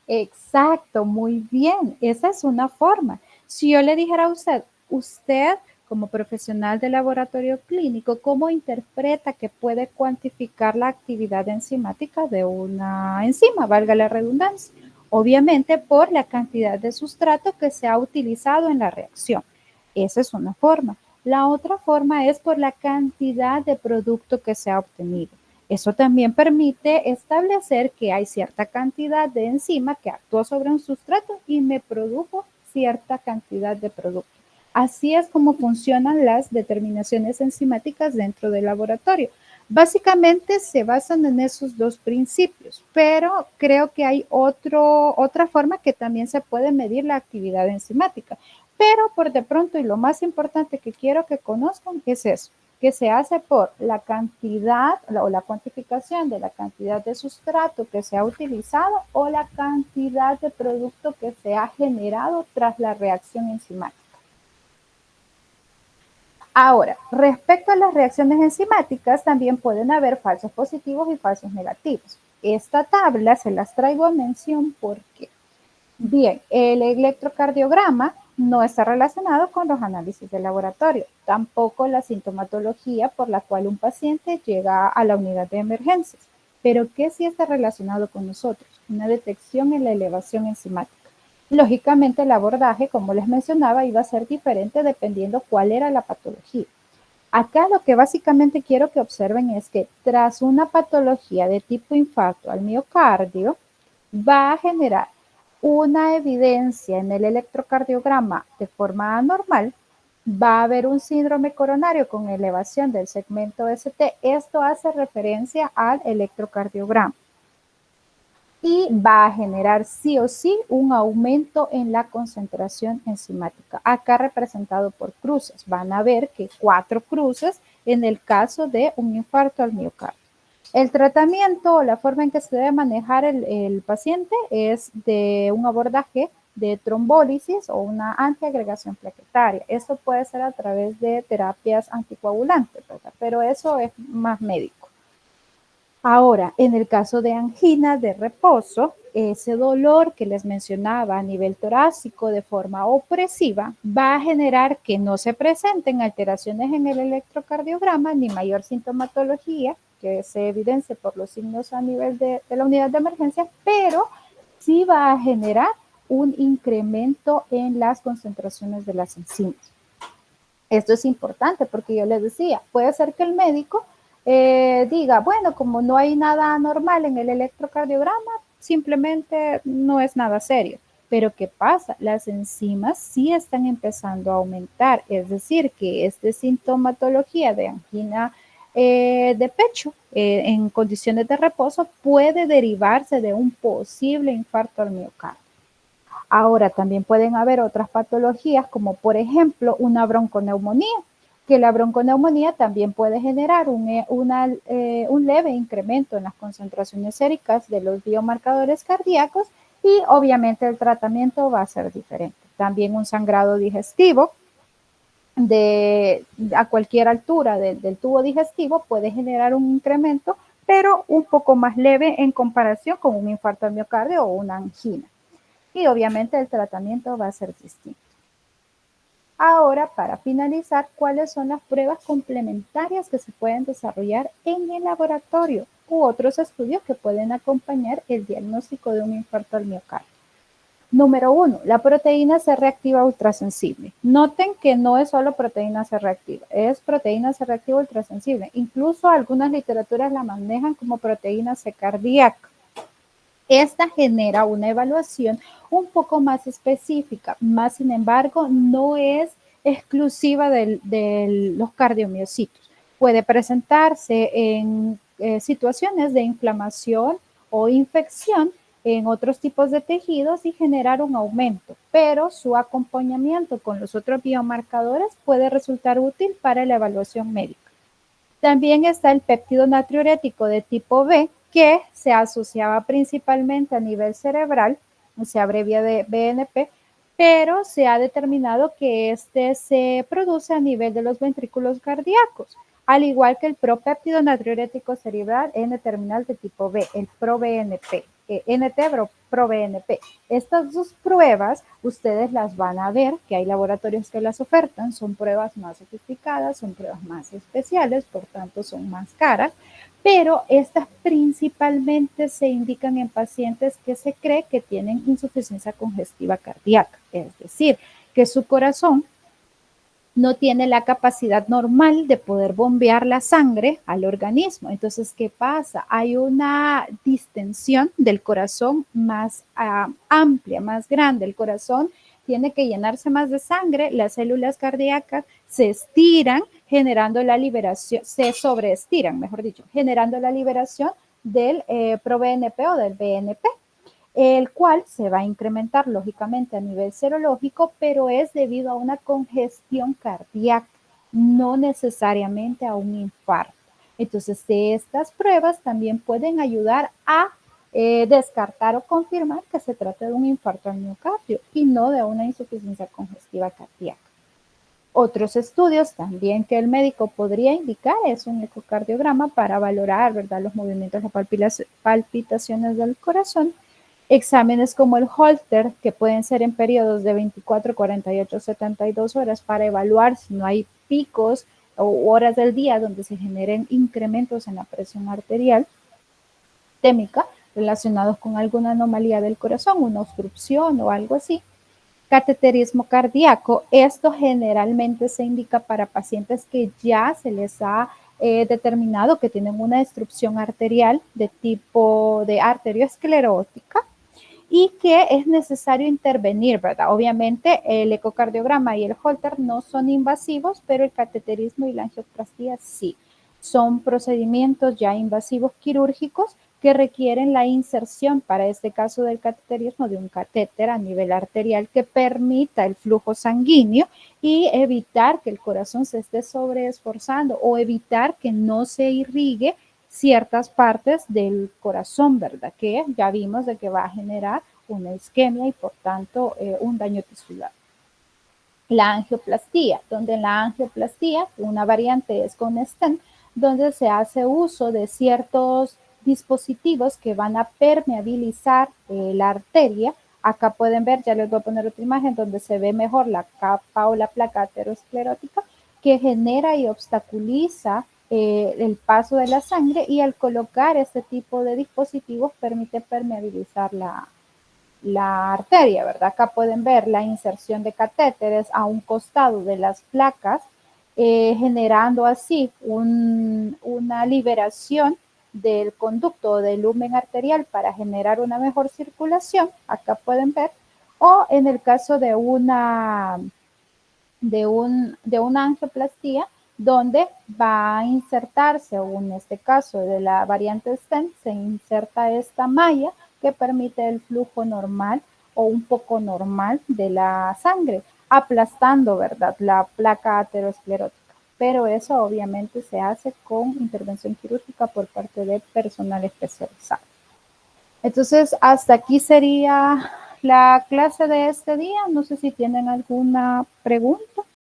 Exacto, muy bien. Esa es una forma. Si yo le dijera a usted, usted como profesional de laboratorio clínico, ¿cómo interpreta que puede cuantificar la actividad enzimática de una enzima, valga la redundancia? Obviamente por la cantidad de sustrato que se ha utilizado en la reacción. Esa es una forma. La otra forma es por la cantidad de producto que se ha obtenido. Eso también permite establecer que hay cierta cantidad de enzima que actuó sobre un sustrato y me produjo cierta cantidad de producto. Así es como funcionan las determinaciones enzimáticas dentro del laboratorio. Básicamente se basan en esos dos principios, pero creo que hay otra forma que también se puede medir la actividad enzimática. Pero por de pronto, y lo más importante que quiero que conozcan es eso, que se hace por la cantidad o la cuantificación de la cantidad de sustrato que se ha utilizado o la cantidad de producto que se ha generado tras la reacción enzimática. Ahora, respecto a las reacciones enzimáticas, también pueden haber falsos positivos y falsos negativos. Esta tabla se las traigo a mención porque, bien, el electrocardiograma no está relacionado con los análisis de laboratorio, tampoco la sintomatología por la cual un paciente llega a la unidad de emergencias. Pero ¿qué sí está relacionado con nosotros? Una detección en la elevación enzimática. Lógicamente el abordaje, como les mencionaba, iba a ser diferente dependiendo cuál era la patología. Acá lo que básicamente quiero que observen es que tras una patología de tipo infarto al miocardio, va a generar una evidencia en el electrocardiograma de forma anormal, va a haber un síndrome coronario con elevación del segmento ST. Esto hace referencia al electrocardiograma y va a generar sí o sí un aumento en la concentración enzimática. Acá representado por cruces. Van a ver que 4 cruces en el caso de un infarto al miocardio. El tratamiento o la forma en que se debe manejar el paciente es de un abordaje de trombólisis o una antiagregación plaquetaria. Esto puede ser a través de terapias anticoagulantes, ¿verdad? Pero eso es más médico. Ahora, en el caso de angina de reposo, ese dolor que les mencionaba a nivel torácico de forma opresiva va a generar que no se presenten alteraciones en el electrocardiograma ni mayor sintomatología que se evidencie por los signos a nivel de la unidad de emergencia, pero sí va a generar un incremento en las concentraciones de las enzimas. Esto es importante porque yo les decía, puede ser que el médico diga, bueno, como no hay nada anormal en el electrocardiograma, simplemente no es nada serio. Pero ¿qué pasa? Las enzimas sí están empezando a aumentar, es decir, que esta sintomatología de angina de pecho en condiciones de reposo puede derivarse de un posible infarto al miocardio. Ahora, también pueden haber otras patologías, como por ejemplo una bronconeumonía, que la bronconeumonía también puede generar un leve incremento en las concentraciones séricas de los biomarcadores cardíacos y obviamente el tratamiento va a ser diferente. También un sangrado digestivo a cualquier altura del tubo digestivo puede generar un incremento, pero un poco más leve en comparación con un infarto al miocardio o una angina. Y obviamente el tratamiento va a ser distinto. Ahora, para finalizar, ¿cuáles son las pruebas complementarias que se pueden desarrollar en el laboratorio u otros estudios que pueden acompañar el diagnóstico de un infarto al miocardio? Número 1, la proteína C reactiva ultrasensible. Noten que no es solo proteína C reactiva, es proteína C reactiva ultrasensible. Incluso algunas literaturas la manejan como proteína C cardíaca. Esta genera una evaluación un poco más específica, más sin embargo no es exclusiva de los cardiomiocitos. Puede presentarse en situaciones de inflamación o infección en otros tipos de tejidos y generar un aumento, pero su acompañamiento con los otros biomarcadores puede resultar útil para la evaluación médica. También está el péptido natriurético de tipo B, que se asociaba principalmente a nivel cerebral, se abrevia de BNP, pero se ha determinado que este se produce a nivel de los ventrículos cardíacos, al igual que el propéptido natriurético cerebral N-terminal de tipo B, el ProBNP, NT-proBNP. Estas dos pruebas ustedes las van a ver, que hay laboratorios que las ofertan, son pruebas más sofisticadas, son pruebas más especiales, por tanto son más caras, pero estas principalmente se indican en pacientes que se cree que tienen insuficiencia congestiva cardíaca, es decir, que su corazón no tiene la capacidad normal de poder bombear la sangre al organismo. Entonces, ¿qué pasa? Hay una distensión del corazón más amplia, más grande. El corazón tiene que llenarse más de sangre, las células cardíacas se estiran, generando la liberación, se sobreestiran, mejor dicho, generando la liberación del ProBNP o del BNP, el cual se va a incrementar lógicamente a nivel serológico, pero es debido a una congestión cardíaca, no necesariamente a un infarto. Entonces, estas pruebas también pueden ayudar a descartar o confirmar que se trata de un infarto al miocardio y no de una insuficiencia congestiva cardíaca. Otros estudios también que el médico podría indicar es un ecocardiograma para valorar, ¿verdad?, los movimientos o palpitaciones del corazón. Exámenes como el Holter, que pueden ser en periodos de 24, 48, 72 horas para evaluar si no hay picos o horas del día donde se generen incrementos en la presión arterial sistémica relacionados con alguna anomalía del corazón, una obstrucción o algo así. Cateterismo cardíaco, esto generalmente se indica para pacientes que ya se les ha determinado que tienen una destrucción arterial de tipo de arteriosclerótica y que es necesario intervenir, ¿verdad? Obviamente el ecocardiograma y el Holter no son invasivos, pero el cateterismo y la angioplastia sí. Son procedimientos ya invasivos quirúrgicos que requieren la inserción, para este caso del cateterismo, de un catéter a nivel arterial que permita el flujo sanguíneo y evitar que el corazón se esté sobreesforzando o evitar que no se irrigue ciertas partes del corazón, ¿verdad? Que ya vimos de que va a generar una isquemia y por tanto un daño tisular. La angioplastía, donde en la angioplastía una variante es con stent, donde se hace uso de ciertos dispositivos que van a permeabilizar la arteria. Acá pueden ver, ya les voy a poner otra imagen donde se ve mejor la capa o la placa aterosclerótica que genera y obstaculiza el paso de la sangre, y al colocar este tipo de dispositivos permite permeabilizar la arteria, ¿verdad? Acá pueden ver la inserción de catéteres a un costado de las placas, generando así una liberación del conducto o del lumen arterial para generar una mejor circulación. Acá pueden ver. O en el caso de una angioplastía, donde va a insertarse, o en este caso de la variante stent, se inserta esta malla que permite el flujo normal o un poco normal de la sangre, aplastando, ¿verdad?, la placa aterosclerótica. Pero eso obviamente se hace con intervención quirúrgica por parte de personal especializado. Entonces, hasta aquí sería la clase de este día. No sé si tienen alguna pregunta.